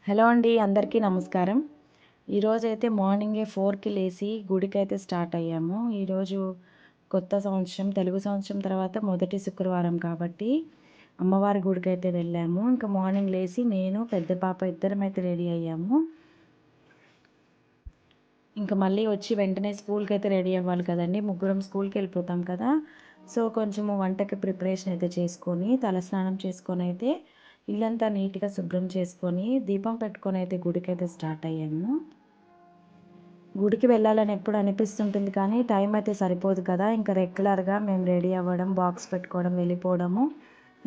Hello అండి, అందరికీ నమస్కారం. ఈరోజైతే మార్నింగే 4కి లేచి గుడికైతే స్టార్ట్ అయ్యాము. ఈరోజు కొత్త సంవత్సరం, తెలుగు సంవత్సరం తర్వాత మొదటి శుక్రవారం కాబట్టి అమ్మవారి గుడికైతే వెళ్ళాము. ఇంకా మార్నింగ్ లేచి నేను, పెద్ద పాప ఇద్దరమైతే రెడీ అయ్యాము. ఇంకా మళ్ళీ వచ్చి వెంటనే స్కూల్కి అయితే రెడీ అవ్వాలి కదండి, ముగ్గురం స్కూల్కి వెళ్ళిపోతాం కదా. సో కొంచెము వంటకి ప్రిపరేషన్ అయితే చేసుకొని, తలస్నానం చేసుకొని అయితే ఇల్లంతా నీట్గా శుభ్రం చేసుకొని దీపం పెట్టుకొని అయితే గుడికైతే స్టార్ట్ అయ్యాము. గుడికి వెళ్ళాలని ఎప్పుడు అనిపిస్తుంటుంది కానీ టైం అయితే సరిపోదు కదా. ఇంకా రెగ్యులర్గా మేము రెడీ అవ్వడం, బాక్స్ పెట్టుకోవడం, వెళ్ళిపోవడము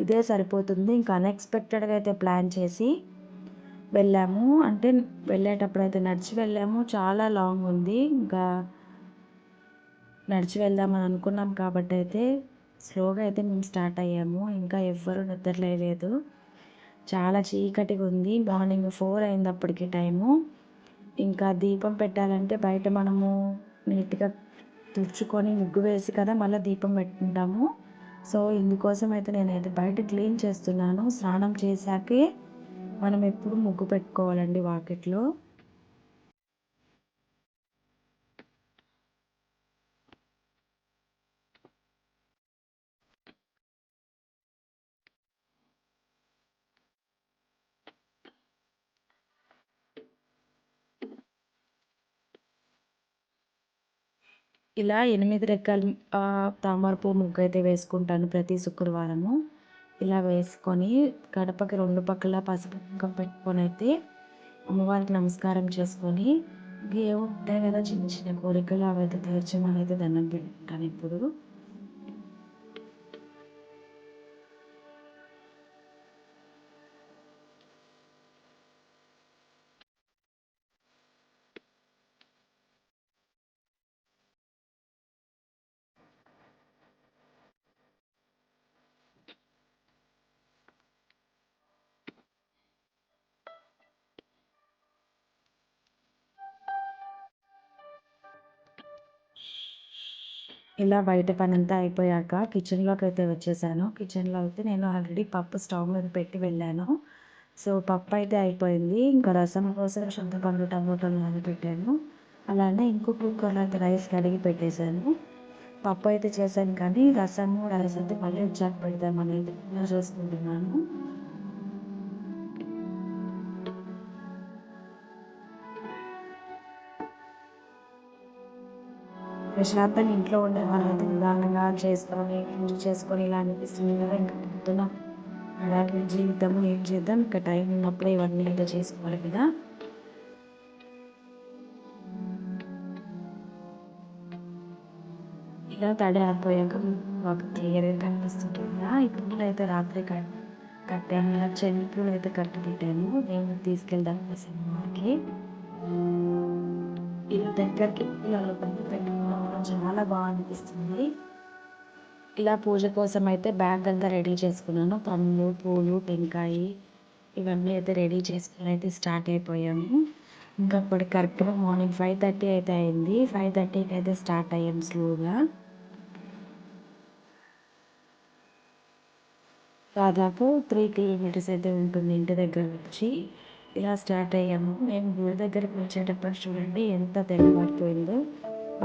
ఇదే సరిపోతుంది. ఇంకా అన్ఎక్స్పెక్టెడ్గా అయితే ప్లాన్ చేసి వెళ్ళాము. అంటే వెళ్ళేటప్పుడు అయితే నడిచి వెళ్ళాము, చాలా లాంగ్ ఉంది. ఇంకా నడిచి వెళ్దామని అనుకున్నాం కాబట్టి అయితే స్లోగా అయితే మేము స్టార్ట్ అయ్యాము. ఇంకా ఎవ్వరూ నిద్రలేదు, చాలా చీకటిగా ఉంది. మార్నింగ్ 4 అయింది అప్పటికి టైము. ఇంకా దీపం పెట్టాలంటే బయట మనము నీట్గా తుడుచుకొని ముగ్గు వేసి కదా మళ్ళీ దీపం పెట్టుకుంటాము. సో ఇందుకోసం అయితే నేనైతే బయట క్లీన్ చేస్తున్నాను. స్నానం చేశాకే మనం ఎప్పుడు ముగ్గు పెట్టుకోవాలండి వాకిట్లో. ఇలా 8 రెక్కలు తామర పువ్వు ముగ్గు అయితే వేసుకుంటాను ప్రతి శుక్రవారము. ఇలా వేసుకొని గడపకి 2 పక్కల పసుపు కుంకుమ పెట్టుకొని అయితే అమ్మవారికి నమస్కారం చేసుకొని ఏవో ఉంటాయి కదా చిన్న చిన్న కోరికలు, అవైతే తీర్చమని అయితే దండం పెట్టుకుంటాను ఇప్పుడు. ఇలా బయట పనంతా అయిపోయాక కిచెన్లోకి అయితే వచ్చేసాను. కిచెన్లో అయితే నేను ఆల్రెడీ పప్పు స్టవ్ మీద పెట్టి వెళ్ళాను. సో పప్పు అయితే అయిపోయింది. ఇంకా రసం కోసం చింతపండు, టమోటాలు నానబెట్టాను. అలానే ఇంకో కుక్కర్లో అయితే రైస్ కడిగి పెట్టేశాను. పప్పు అయితే చేశాను కానీ రసము, రైస్ అయితే మళ్ళీ వచ్చాక పెడదామని చూసుకుంటున్నాను. ప్రశాంతంగా ఇంట్లో ఉండే వాళ్ళైతే నిదానంగా చేసుకొని పూజ చేసుకొని ఇలా అనిపిస్తుంది కదా. ఇంకా పొద్దున హడావిడి జీవితము ఏం చేద్దాం, ఇంకా టైం ఉన్నప్పుడే ఇవన్నీ అయితే చేసుకోవాలి కదా. ఇలా తడి ఆరిపోయాక మాకు క్లియర్గా కనిపిస్తుంటుందా. ఇప్పుడు అయితే రాత్రి కట్టాను, ఇలా చెంపులు అయితే కట్టి పెట్టాను. నేను తీసుకెళ్దాం సినిమాకి. ఇలా దగ్గరికి పిల్లలు పెట్టుకోవడం చాలా బాగా అనిపిస్తుంది. ఇలా పూజ కోసం అయితే బ్యాగ్ అంతా రెడీ చేసుకున్నాను. పండ్లు, పూలు, టెంకాయ ఇవన్నీ అయితే రెడీ చేసుకుని అయితే స్టార్ట్ అయిపోయాము. ఇంకా అప్పటికి కరెక్ట్గా మార్నింగ్ 5:30 అయితే అయింది. 5:30కి అయితే స్టార్ట్ అయ్యాము స్లోగా. దాదాపు 3 కిలోమీటర్స్ అయితే ఉంటుంది ఇంటి దగ్గర నుంచి. ఇలా స్టార్ట్ అయ్యాము. మేము గుడి దగ్గరికి వచ్చేటప్పుడు చూడండి ఎంత తెల్లవారిపోయిందో.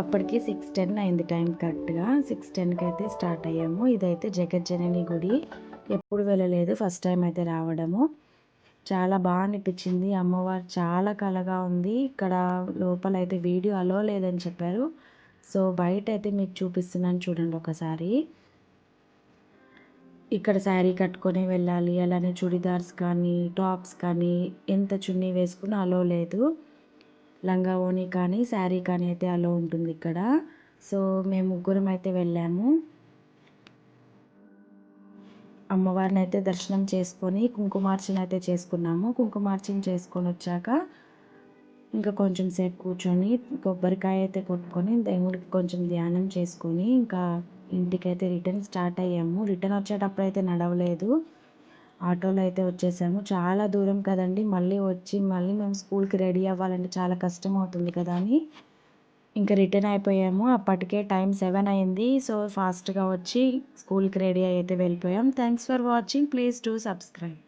అప్పటికి 6:10 అయింది టైం కరెక్ట్గా. 6:10కి అయితే స్టార్ట్ అయ్యాము. ఇదైతే జగజ్జనని గుడి. ఎప్పుడు వెళ్ళలేదు, ఫస్ట్ టైం అయితే రావడము. చాలా బాగా అనిపించింది. అమ్మవారు చాలా కళగా ఉంది. ఇక్కడ లోపల అయితే వీడియో అలో లేదని చెప్పారు. సో బయట అయితే మీకు చూపిస్తున్నాను చూడండి ఒకసారి. ఇక్కడ శారీ కట్టుకొని వెళ్ళాలి, అలానే చుడిదార్స్ కానీ, టాప్స్ కానీ, ఎంత చున్నీ వేసుకున్నా అలో లేదు. లంగా ఓణి కానీ, శారీ కానీ అయితే అలో ఉంటుంది ఇక్కడ. సో మేము ముగ్గురం అయితే వెళ్ళాము. అమ్మవారిని అయితే దర్శనం చేసుకొని కుంకుమార్చన అయితే చేసుకున్నాము. కుంకుమార్చన చేసుకొని వచ్చాక ఇంకా కొంచెం సేపు కూర్చొని కొబ్బరికాయ అయితే కొట్టుకొని దేవుడికి కొంచెం ధ్యానం చేసుకొని ఇంకా ఇంటికైతే రిటర్న్ స్టార్ట్ అయ్యాము. రిటర్న్ వచ్చేటప్పుడు అయితే నడవలేదు, ఆటోలో అయితే వచ్చేసాము. చాలా దూరం కదండి, మళ్ళీ వచ్చి మళ్ళీ మేము స్కూల్కి రెడీ అవ్వాలంటే చాలా కష్టం అవుతుంది కదా అని ఇంకా రిటర్న్ అయిపోయాము. అప్పటికే టైం 7 అయింది. సో ఫాస్ట్గా వచ్చి స్కూల్కి రెడీ అయితే వెళ్ళిపోయాం. Thanks for watching. Please do subscribe.